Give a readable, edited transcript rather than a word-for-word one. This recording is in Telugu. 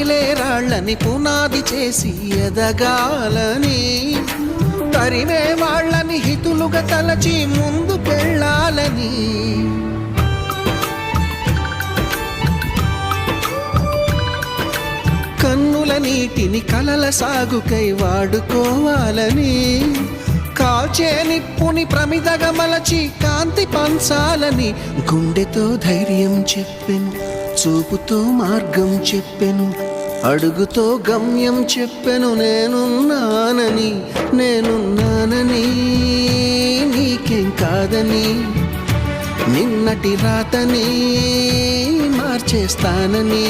కదిలే రాళ్ళని పునాది చేసి ఎదగాలని, తరిమే వాళ్ళని హితులుగా తలచి ముందుకెళ్ళాలని, కన్నుల నీటిని కలల సాగుకై వాడుకోవాలని, కాల్చే నిప్పుని ప్రమిదగా మలచి కాంతి పంచాలని, గుండెతో ధైర్యం చెప్పెను, చూపుతో మార్గం చెప్పెను, అడుగుతో గమ్యం చెప్పెను. నేనున్నానని నీకేం కాదని, నిన్నటి రాతని మార్చేస్తానని.